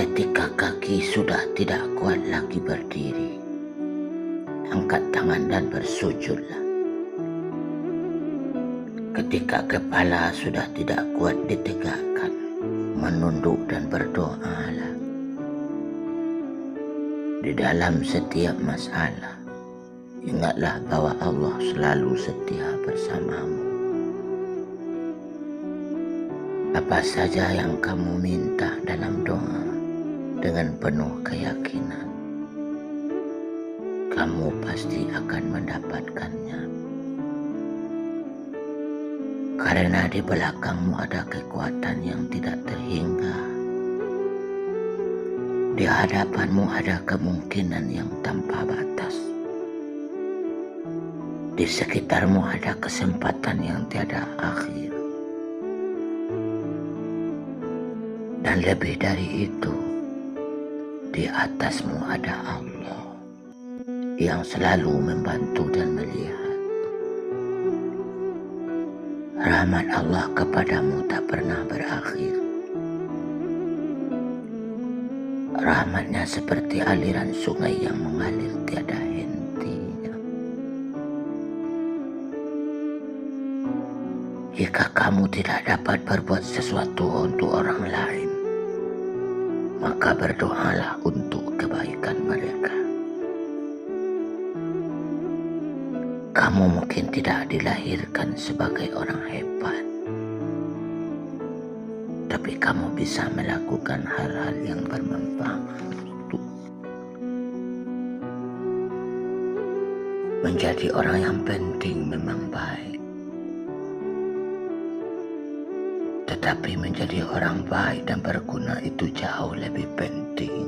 Ketika kaki sudah tidak kuat lagi berdiri, angkat tangan dan bersujudlah. Ketika kepala sudah tidak kuat ditegakkan, menunduk dan berdoalah. Di dalam setiap masalah, ingatlah bahwa Allah selalu setia bersamamu. Apa saja yang kamu minta dalam doa dengan penuh keyakinan, kamu pasti akan mendapatkannya. Karena di belakangmu ada kekuatan yang tidak terhingga. Di hadapanmu ada kemungkinan yang tanpa batas. Di sekitarmu ada kesempatan yang tiada akhir. Dan lebih dari itu, di atasmu ada Allah yang selalu membantu dan melihat. Rahmat Allah kepadamu tak pernah berakhir. Rahmatnya seperti aliran sungai yang mengalir tiada hentinya. Jika kamu tidak dapat berbuat sesuatu untuk orang lain, maka berdoalah untuk kebaikan mereka. Kamu mungkin tidak dilahirkan sebagai orang hebat, tapi kamu bisa melakukan hal-hal yang bermanfaat. Menjadi orang yang penting memang baik, tetapi menjadi orang baik dan berguna itu jauh lebih penting.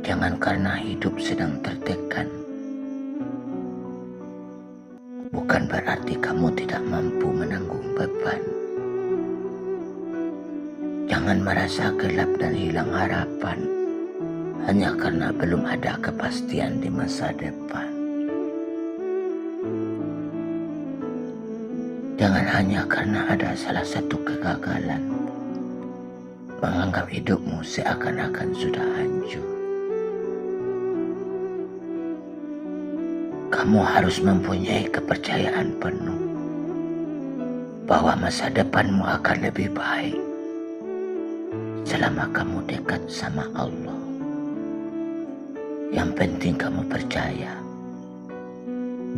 Jangan karena hidup sedang tertekan, bukan berarti kamu tidak mampu menanggung beban. Jangan merasa gelap dan hilang harapan hanya karena belum ada kepastian di masa depan. Jangan hanya karena ada salah satu kegagalan menganggap hidupmu seakan-akan sudah hancur. Kamu harus mempunyai kepercayaan penuh bahwa masa depanmu akan lebih baik selama kamu dekat sama Allah. Yang penting kamu percaya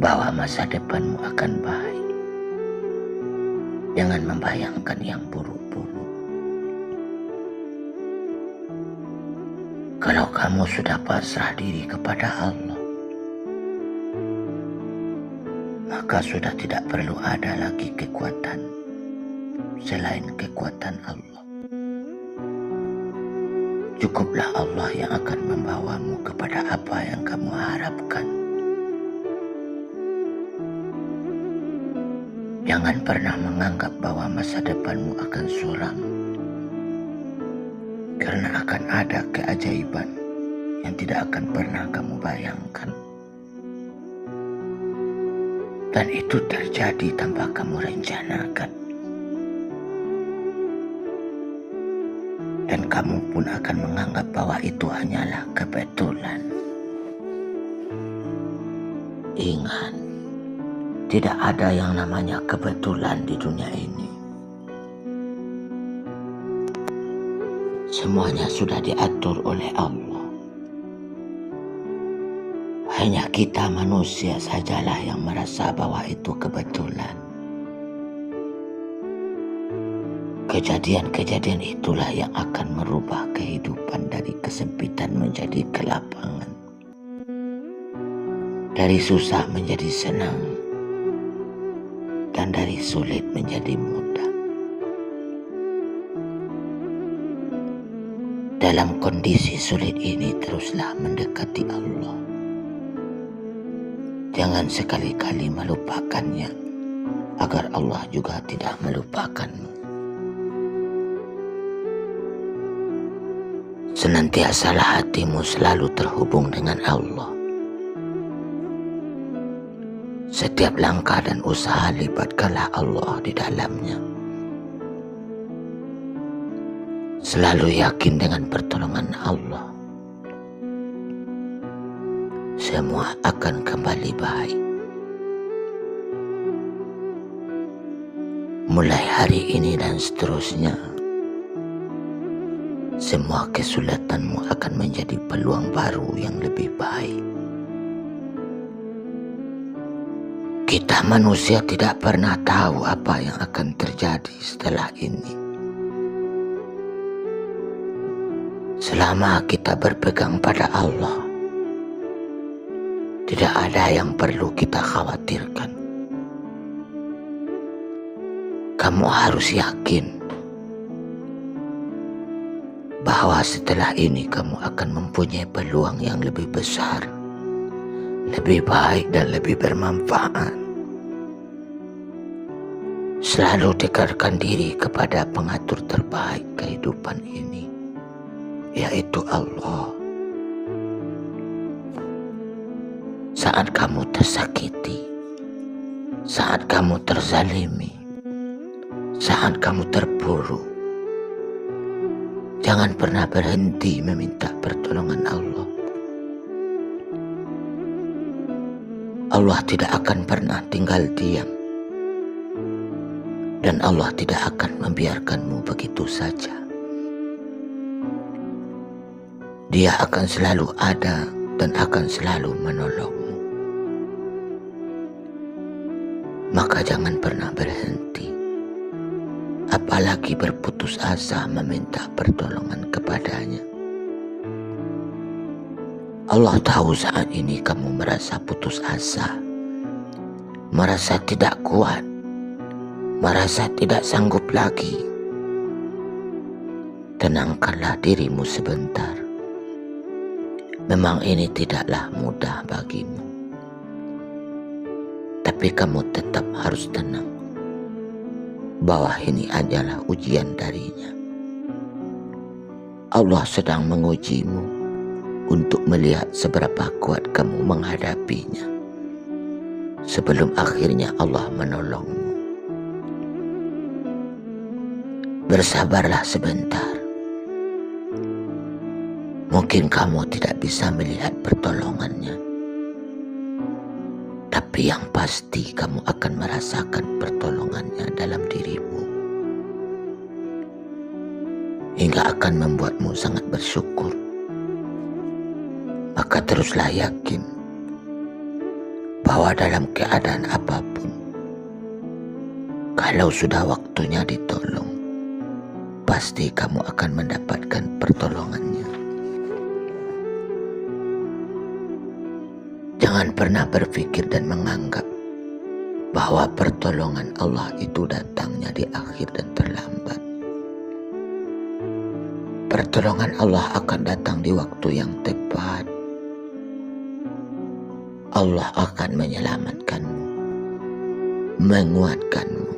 bahwa masa depanmu akan baik. Jangan membayangkan yang buruk-buruk. Kalau kamu sudah pasrah diri kepada Allah, maka sudah tidak perlu ada lagi kekuatan selain kekuatan Allah. Cukuplah Allah yang akan membawamu kepada apa yang kamu harapkan. Jangan pernah menganggap bahwa masa depanmu akan suram, karena akan ada keajaiban yang tidak akan pernah kamu bayangkan. Dan itu terjadi tanpa kamu rencanakan. Dan kamu pun akan menganggap bahwa itu hanyalah kebetulan. Ingat, tidak ada yang namanya kebetulan di dunia ini. Semuanya sudah diatur oleh Allah. Hanya kita manusia sajalah yang merasa bahwa itu kebetulan. Kejadian-kejadian itulah yang akan merubah kehidupan dari kesempitan menjadi kelapangan. Dari susah menjadi senang. Dan dari sulit menjadi mudah. Dalam kondisi sulit ini teruslah mendekati Allah. Jangan sekali-kali melupakannya, agar Allah juga tidak melupakanmu. Senantiasalah hatimu selalu terhubung dengan Allah. Setiap langkah dan usaha libatkanlah Allah di dalamnya. Selalu yakin dengan pertolongan Allah. Semua akan kembali baik. Mulai hari ini dan seterusnya, semua kesulitanmu akan menjadi peluang baru yang lebih baik. Kita manusia tidak pernah tahu apa yang akan terjadi setelah ini. Selama kita berpegang pada Allah, tidak ada yang perlu kita khawatirkan. Kamu harus yakin bahwa setelah ini kamu akan mempunyai peluang yang lebih besar, lebih baik dan lebih bermanfaat. Selalu dekatkan diri kepada pengatur terbaik kehidupan ini, yaitu Allah. Saat kamu tersakiti, saat kamu terzalimi, saat kamu terpuruk, jangan pernah berhenti meminta pertolongan Allah. Allah tidak akan pernah tinggal diam, dan Allah tidak akan membiarkanmu begitu saja. Dia akan selalu ada dan akan selalu menolongmu. Maka jangan pernah berhenti, apalagi berputus asa meminta pertolongan kepadanya. Allah tahu saat ini kamu merasa putus asa, merasa tidak kuat, merasa tidak sanggup lagi. Tenangkanlah dirimu sebentar. Memang ini tidaklah mudah bagimu, tapi kamu tetap harus tenang, bahwa ini adalah ujian darinya. Allah sedang mengujimu untuk melihat seberapa kuat kamu menghadapinya, sebelum akhirnya Allah menolongmu. Bersabarlah sebentar. Mungkin kamu tidak bisa melihat pertolongannya, tapi yang pasti kamu akan merasakan pertolongannya dalam dirimu, hingga akan membuatmu sangat bersyukur. Maka teruslah yakin bahwa dalam keadaan apapun, kalau sudah waktunya ditolong, pasti kamu akan mendapatkan pertolongannya. Jangan pernah berpikir dan menganggap bahwa pertolongan Allah itu datangnya di akhir dan terlambat. Pertolongan Allah akan datang di waktu yang tepat. Allah akan menyelamatkanmu, menguatkanmu,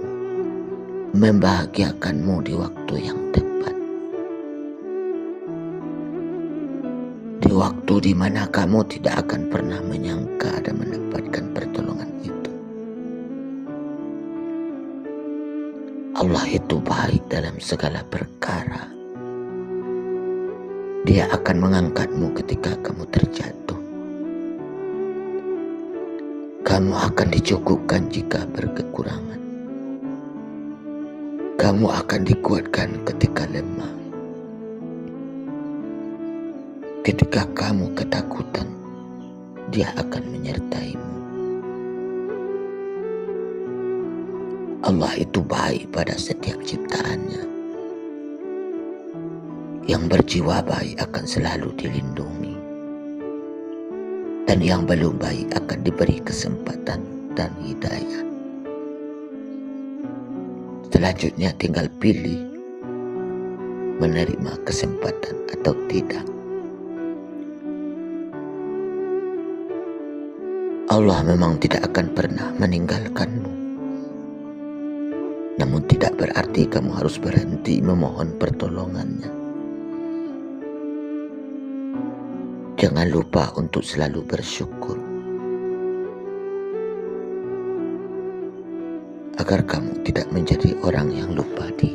membahagiakanmu di waktu yang tepat. Di waktu di mana kamu tidak akan pernah menyangka dan mendapatkan pertolongan itu. Allah itu baik dalam segala perkara. Dia akan mengangkatmu ketika kamu terjatuh. Kamu akan dicukupkan jika berkekurangan. Kamu akan dikuatkan ketika lemah. Ketika kamu ketakutan, Dia akan menyertaimu. Allah itu baik pada setiap ciptaannya. Yang berjiwa baik akan selalu dilindungi, dan yang belum baik akan diberi kesempatan dan hidayah. Selanjutnya tinggal pilih menerima kesempatan atau tidak. Allah memang tidak akan pernah meninggalkanmu. Namun tidak berarti kamu harus berhenti memohon pertolongannya. Jangan lupa untuk selalu bersyukur, agar kamu tidak menjadi orang yang lupa diri.